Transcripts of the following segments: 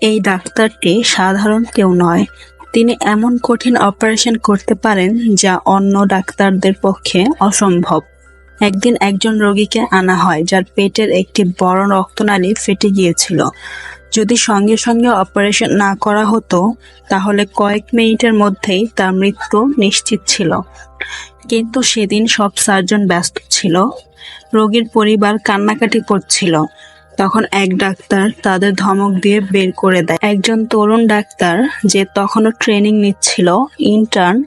এই ডাক্তারটি সাধারণ কেউ নয়। তিনি এমন কঠিন অপারেশন করতে পারেন যা অন্য ডাক্তারদের পক্ষে অসম্ভব। একদিন একজন রোগীকে আনা হয় যার পেটের একটি বড় রক্তনালী ফেটে গিয়েছিল। যদি সঙ্গে সঙ্গে অপারেশন না করা হতো তাহলে কয়েক মিনিটের মধ্যেই তার মৃত্যু নিশ্চিত ছিল। কিন্তু সেদিন সব সার্জন ব্যস্ত ছিল, রোগীর পরিবার কান্নাকাটি করছিল। তখন এক ডাক্তার তাদের ধমক দিয়ে বের করে দেয়। একজন তরুণ ডাক্তার যে তখনও ট্রেনিং নিচ্ছিল, ইন্টার্ন,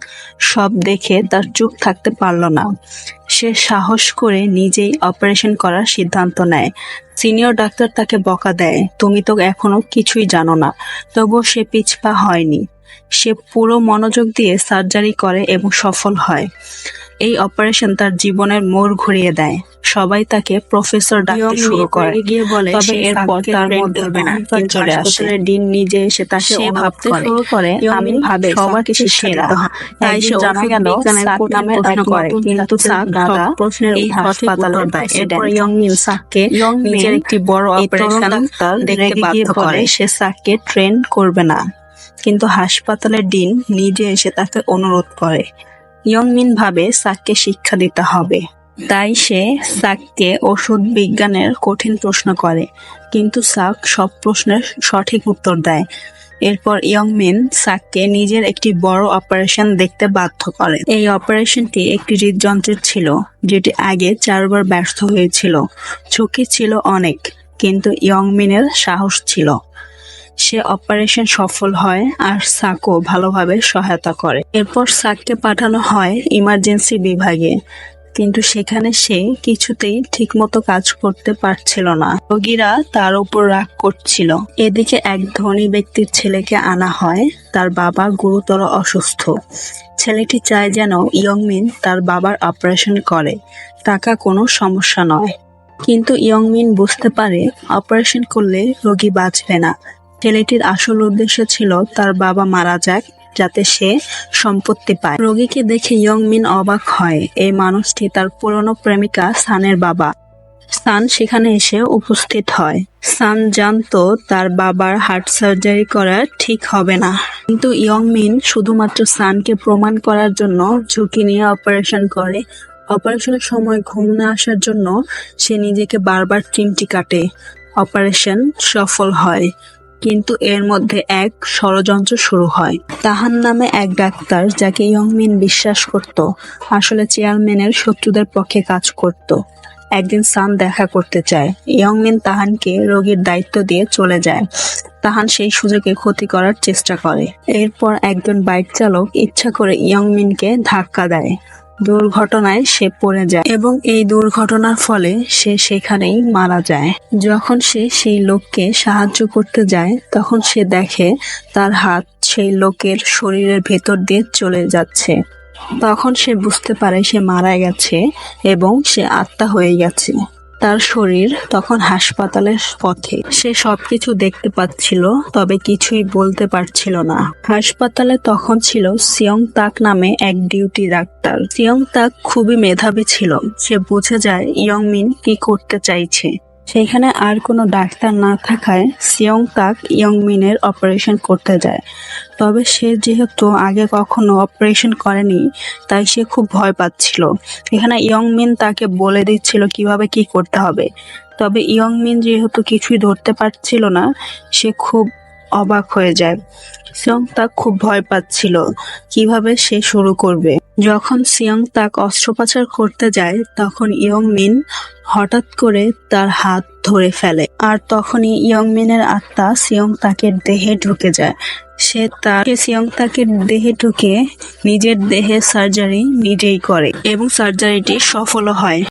সব দেখে তার চুপ থাকতে পারল না। সে সাহস করে নিজেই অপারেশন করার সিদ্ধান্ত নেয়। সিনিয়র ডাক্তার তাকে বকা দেয়, তুমি তো এখনো কিছুই জানো না। তবুও সে পিছপা হয়নি। সে পুরো মনোযোগ দিয়ে সার্জারি করে এবং সফল হয়। এই অপারেশন তার জীবনের মোড় ঘুরিয়ে দেয়। সবাই তাকে প্রফেসর ডাকতে শুরু করে। তবে এরপর তার মধ্যে চলে আসে। ডিন নিজে এসে তাকে ভাবতে শুরু করে, আমি ভাবে সবার কিছু সেরা। তাই সে জানা গেল সাক নামে প্রশ্ন করে, কিন্তু সাক সব প্রশ্নের হাসপাতালে দেয়। এরপর ইয়ংমিন সাককে নিজের একটি বড় অপারেশন দেখতে বাধ্য করে। সে সাককে ট্রেন করবে না, কিন্তু হাসপাতালের ডিন নিজে এসে তাকে অনুরোধ করে। ইয়ংমিন ভাবে সাককে শিক্ষা দিতে হবে, তাই সে সাককে ওষুধ বিজ্ঞানের কঠিন প্রশ্ন করে, কিন্তু সাক সব প্রশ্নের সঠিক উত্তর দেয়। এরপর ইয়ংমিন সাককে নিজের একটি বড় অপারেশন দেখতে বাধ্য করে। এই অপারেশনটি একটি হৃদযন্ত্রের ছিল, যেটি আগে 4 বার ব্যর্থ হয়েছিল। ঝুঁকি ছিল অনেক, কিন্তু ইয়ংমিনের সাহস ছিল। সে অপারেশন সফল হয় আর সাকও ভালোভাবে সহায়তা করে। এরপর সাককে পাঠানো হয় ইমার্জেন্সি বিভাগে, কিন্তু সেখানে সে কিছুতেই ঠিকমতো কাজ করতে পারছিল না। রোগীরা তার উপর রাগ করছিল। এদিকে এক ধনী ব্যক্তির ছেলেকে আনা হয়। তার বাবা গুরুতর অসুস্থ। ছেলেটি চায় যেন ইয়ংমিন তার বাবার অপারেশন করে। টাকা কোনো সমস্যা নয়, কিন্তু ইয়ংমিন বুঝতে পারে অপারেশন করলে রোগী বাঁচবে না। ছেলেটির আসল উদ্দেশ্য ছিল তার বাবা মারা যাক, যাতে সে সম্পত্তি পায়। রোগীকে দেখে ইয়ংমিন অবাক হয়। এই মানুষটি তার পুরনো প্রেমিকা সানের বাবা। সান সেখানে এসে উপস্থিত হয়। সান জানতো তার বাবার হার্ট সার্জারি করা ঠিক হবে না, কিন্তু ইয়ংমিন শুধুমাত্র সানকে প্রমাণ করার জন্য ঝুঁকি নিয়ে অপারেশন করে। অপারেশনের সময় ঘুম না আসার জন্য সে নিজেকে বারবার চিমটি কাটে। অপারেশন সফল হয়, কিন্তু এর মধ্যে এক ষড়যন্ত্র শুরু হয়। তাহান নামে এক ডাক্তার, যাকে ইয়ংমিন বিশ্বাস করত, আসলে চেয়ারম্যানের শত্রুদের পক্ষে কাজ করত। একদিন সান দেখা করতে চায়। ইয়ংমিন তাহানকে রোগীর দায়িত্ব দিয়ে চলে যায়। তাহান সেই সুযোগে ক্ষতি করার চেষ্টা করে। এরপর একজন বাইক চালক ইচ্ছা করে ইয়ংমিনকে ধাক্কা দেয়। দুর্ঘটনায় সে পড়ে যায় এবং এই দুর্ঘটনার ফলে সে সেখানেই মারা যায়। যখন সে সেই লোককে সাহায্য করতে যায়, তখন সে দেখে তার হাত সেই লোকের শরীরের ভেতর দিয়ে চলে যাচ্ছে। তখন সে বুঝতে পারে সে মারা গেছে এবং সে আত্মা হয়ে গেছে। তার শরীর তখন হাসপাতালের পথে। সে সবকিছু দেখতে পাচ্ছিল, তবে কিছুই বলতে পারছিল না। হাসপাতালে তখন ছিল সিয়ং তাক নামে এক ডিউটি ডাক্তার। সিয়ং তাক খুবই মেধাবী ছিল। সে বুঝে যায় ইয়ংমিন কি করতে চাইছে। সেখানে আর কোনো ডাক্তার না থাকায় সিয়ং তাক ইয়ংমিনের অপারেশন করতে যায়। তবে সে যেহেতু আগে কখনো অপারেশন করেনি, তাই সে খুব ভয় পাচ্ছিল। এখানে ইয়ংমিন তাকে বলে দিচ্ছিল কিভাবে কি করতে হবে। তবে ইয়ংমিন যেহেতু কিছুই ধরতে পারছিল না, সে খুব অবাক হয়ে যায়। সিয়ং তাক খুব ভয় পাচ্ছিল কিভাবে সে শুরু করবে। যখন সিয়ং তাক অস্ত্রোপচার করতে যায়, তখন ইয়ংমিন হঠাৎ করে তার হাত ধরে ফেলে, আর তখনই ইয়ংমিনের আত্মা সিয়ং তাকের দেহে ঢুকে যায়। সে সিয়ং তাকের দেহে ঢুকে নিজের দেহে সার্জারি নিজেই করে এবং সার্জারিটি সফল হয়।